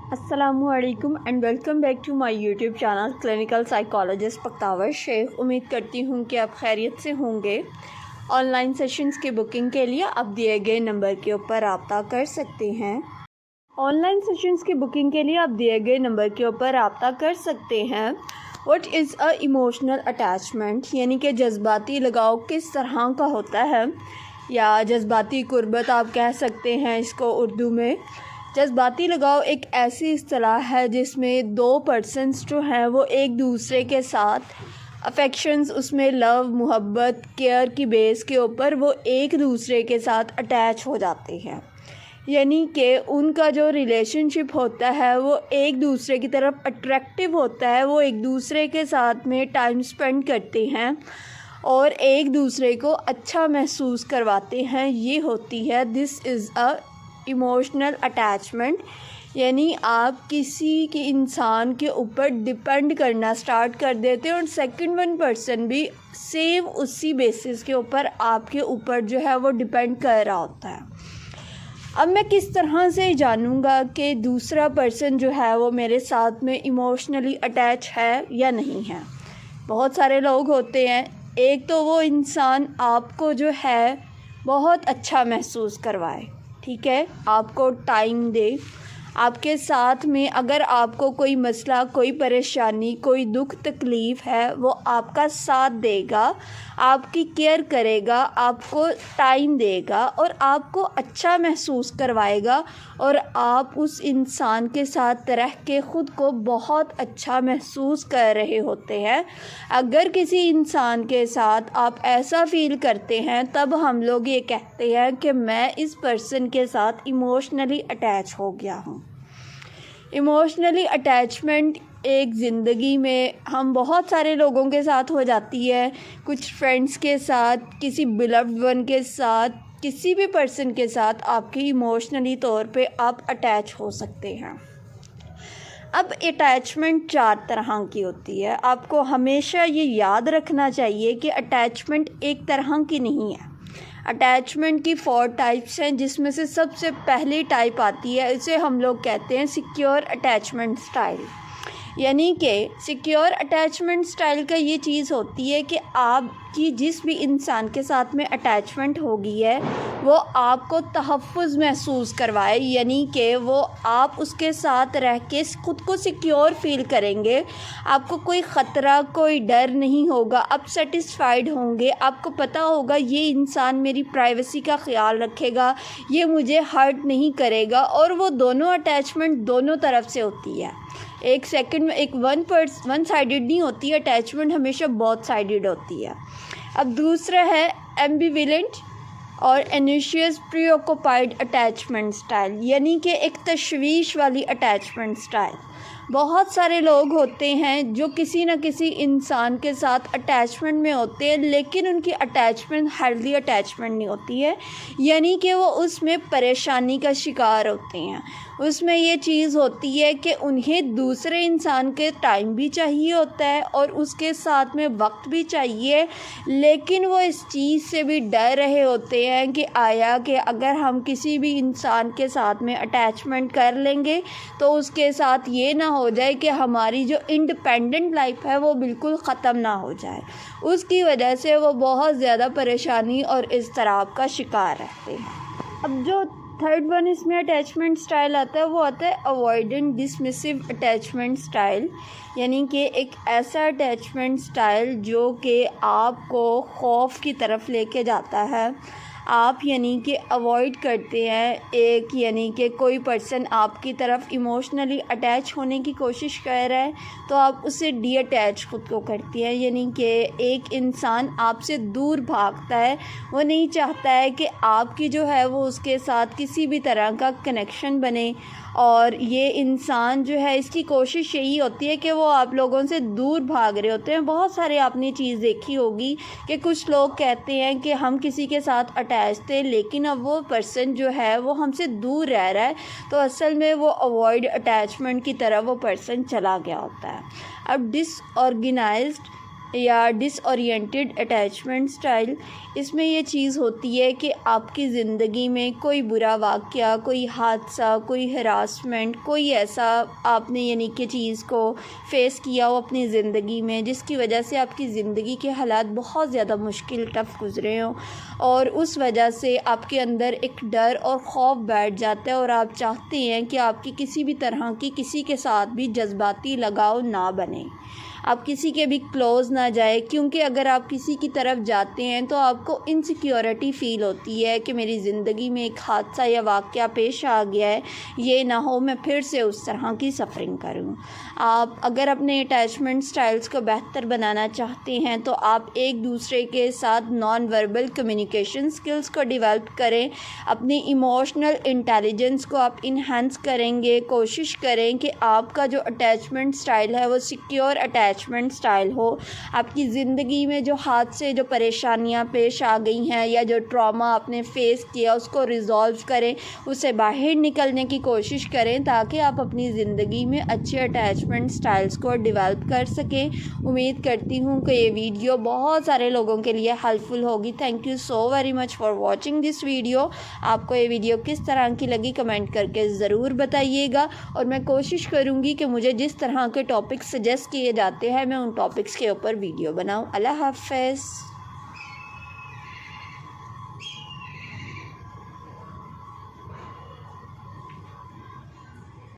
अस्सलामुअलैकुम and welcome back to my YouTube channel clinical psychologist Bakhtawar Sheikh. उम्मीद करती हूँ कि आप खैरियत से होंगे। ऑनलाइन सेशंस की बुकिंग के लिए आप दिए गए नंबर के ऊपर रब्ता कर सकते हैं। ऑनलाइन सेशंस की बुकिंग के लिए आप दिए गए नंबर के ऊपर रब्ता कर सकते हैं। What is a emotional attachment, यानी कि जज्बाती लगाव किस तरह का होता है, या जज्बाती कुर्बत आप कह सकते हैं इसको उर्दू में। जज्बाती लगाव एक ऐसी इस्तिलाह है जिसमें दो पर्सन्स जो हैं वो एक दूसरे के साथ अफेक्शंस, उसमें लव, मोहब्बत, केयर की बेस के ऊपर वो एक दूसरे के साथ अटैच हो जाते हैं। यानी कि उनका जो रिलेशनशिप होता है वो एक दूसरे की तरफ अट्रैक्टिव होता है। वो एक दूसरे के साथ में टाइम स्पेंड करते हैं और एक दूसरे को अच्छा महसूस करवाते हैं। ये होती है this is a emotional attachment. यानी आप किसी के इंसान के ऊपर डिपेंड करना स्टार्ट कर देते हैं और सेकंड वन पर्सन भी सेम उसी बेसिस के ऊपर आपके ऊपर जो है वो डिपेंड कर रहा होता है। अब मैं किस तरह से जानूँगा कि दूसरा पर्सन जो है वो मेरे साथ में इमोशनली अटैच है या नहीं है। बहुत सारे लोग होते हैं। एक तो वो इंसान आपको जो है बहुत अच्छा महसूस करवाए, ठीक है, आपको टाइम दे, आपके साथ में अगर आपको कोई मसला, कोई परेशानी, कोई दुख तकलीफ़ है वो आपका साथ देगा, आपकी केयर करेगा, आपको टाइम देगा और आपको अच्छा महसूस करवाएगा और आप उस इंसान के साथ रह के ख़ुद को बहुत अच्छा महसूस कर रहे होते हैं। अगर किसी इंसान के साथ आप ऐसा फ़ील करते हैं तब हम लोग ये कहते हैं कि मैं इस पर्सन के साथ इमोशनली अटैच हो गया हूँ। इमोशनली अटैचमेंट एक ज़िंदगी में हम बहुत सारे लोगों के साथ हो जाती है। कुछ फ्रेंड्स के साथ, किसी बिलव्ड वन के साथ, किसी भी पर्सन के साथ आपकी इमोशनली तौर पे आप अटैच हो सकते हैं। अब अटैचमेंट 4 तरह की होती है। आपको हमेशा ये याद रखना चाहिए कि अटैचमेंट एक तरह की नहीं है। अटैचमेंट की 4 टाइप्स हैं, जिसमें से सबसे पहली टाइप आती है, इसे हम लोग कहते हैं सिक्योर अटैचमेंट स्टाइल। यानी कि सिक्योर अटैचमेंट स्टाइल का ये चीज़ होती है कि आपकी जिस भी इंसान के साथ में अटैचमेंट होगी है वो आपको तहफ़्फ़ुज़ महसूस करवाए। यानी कि वो आप उसके साथ रह के ख़ुद को सिक्योर फ़ील करेंगे। आपको कोई ख़तरा, कोई डर नहीं होगा। आप सेटिस्फाइड होंगे। आपको पता होगा ये इंसान मेरी प्राइवेसी का ख़्याल रखेगा, ये मुझे हर्ट नहीं करेगा। और वो दोनों अटैचमेंट दोनों तरफ से होती है। एक सेकंड में एक वन साइडेड नहीं होती है। अटैचमेंट हमेशा बोथ साइडेड होती है। अब दूसरा है एम्बिवेलेंट और एंशियस प्रीऑक्युपाइड अटैचमेंट स्टाइल, यानी कि एक तशवीश वाली अटैचमेंट स्टाइल। बहुत सारे लोग होते हैं जो किसी न किसी इंसान के साथ अटैचमेंट में होते हैं, लेकिन उनकी अटैचमेंट हेल्दी अटैचमेंट नहीं होती है। यानी कि वो उसमें परेशानी का शिकार होते हैं। उसमें ये चीज़ होती है कि उन्हें दूसरे इंसान के टाइम भी चाहिए होता है और उसके साथ में वक्त भी चाहिए, लेकिन वो इस चीज़ से भी डर रहे होते हैं कि आया कि अगर हम किसी भी इंसान के साथ में अटैचमेंट कर लेंगे तो उसके साथ ये ना हो जाए कि हमारी जो इंडिपेंडेंट लाइफ है वो बिल्कुल ख़त्म ना हो जाए। उसकी वजह से वो बहुत ज़्यादा परेशानी और इज़्तिराब का शिकार रहते हैं। अब जो थर्ड वन इसमें अटैचमेंट स्टाइल आता है वो आता है अवॉइडेंट डिसमिसिव अटैचमेंट स्टाइल। यानी कि एक ऐसा अटैचमेंट स्टाइल जो कि आपको खौफ की तरफ लेके जाता है। आप यानी कि अवॉइड करते हैं एक, यानी कि कोई पर्सन आपकी तरफ इमोशनली अटैच होने की कोशिश कर रहा है तो आप उससे डी अटैच ख़ुद को करती हैं। यानी कि एक इंसान आपसे दूर भागता है, वो नहीं चाहता है कि आपकी जो है वो उसके साथ किसी भी तरह का कनेक्शन बने। और ये इंसान जो है इसकी कोशिश यही होती है कि वो आप लोगों से दूर भाग रहे होते हैं। बहुत सारे आपने चीज़ देखी होगी कि कुछ लोग कहते हैं कि हम किसी के साथ अटैच थे लेकिन अब वो पर्सन जो है वो हमसे दूर रह रहा है, तो असल में वो अवॉइड अटैचमेंट की तरफ वो पर्सन चला गया होता है। अब डिसऑर्गेनाइज्ड या डिसओरिएंटेड अटैचमेंट स्टाइल। इसमें ये चीज़ होती है कि आपकी ज़िंदगी में कोई बुरा वाक़या, कोई हादसा, कोई हरासमेंट, कोई ऐसा आपने यानी कि चीज़ को फ़ेस किया हो अपनी ज़िंदगी में जिसकी वजह से आपकी ज़िंदगी के हालात बहुत ज़्यादा मुश्किल टफ़ गुज़रे हों और उस वजह से आपके अंदर एक डर और ख़ौफ़ बैठ जाता है और आप चाहते हैं कि आपकी किसी भी तरह की किसी के साथ भी जज़्बाती लगाव ना बने, आप किसी के भी क्लोज़ ना जाए, क्योंकि अगर आप किसी की तरफ जाते हैं तो आपको इनसिक्योरिटी फ़ील होती है कि मेरी ज़िंदगी में एक हादसा या वाक़या पेश आ गया है, ये ना हो मैं फिर से उस तरह की सफ़रिंग करूं। आप अगर अपने अटैचमेंट स्टाइल्स को बेहतर बनाना चाहते हैं तो आप एक दूसरे के साथ नॉन वर्बल कम्युनिकेशन स्किल्स को डेवलप करें, अपनी इमोशनल इंटेलिजेंस को आप इन्हांस करेंगे। कोशिश करें कि आपका जो अटैचमेंट स्टाइल है वो सिक्योर अटैचमेंट स्टाइल हो। आपकी ज़िंदगी में जो हादसे, जो परेशानियां पेश आ गई हैं या जो ट्रॉमा आपने फेस किया उसको रिज़ॉल्व करें, उससे बाहर निकलने की कोशिश करें ताकि आप अपनी ज़िंदगी में अच्छे अटैचमेंट स्टाइल्स को डेवलप कर सकें। उम्मीद करती हूँ कि ये वीडियो बहुत सारे लोगों के लिए हेल्पफुल होगी। Thank you so very much for watching this video. आपको ये वीडियो किस तरह की लगी कमेंट करके ज़रूर बताइएगा और मैं कोशिश करूँगी कि मुझे जिस तरह के टॉपिक्स सजेस्ट किए जाते हैं मैं उन टॉपिक्स के ऊपर वीडियो बनाऊँ। अल्लाह हाफ़िज़।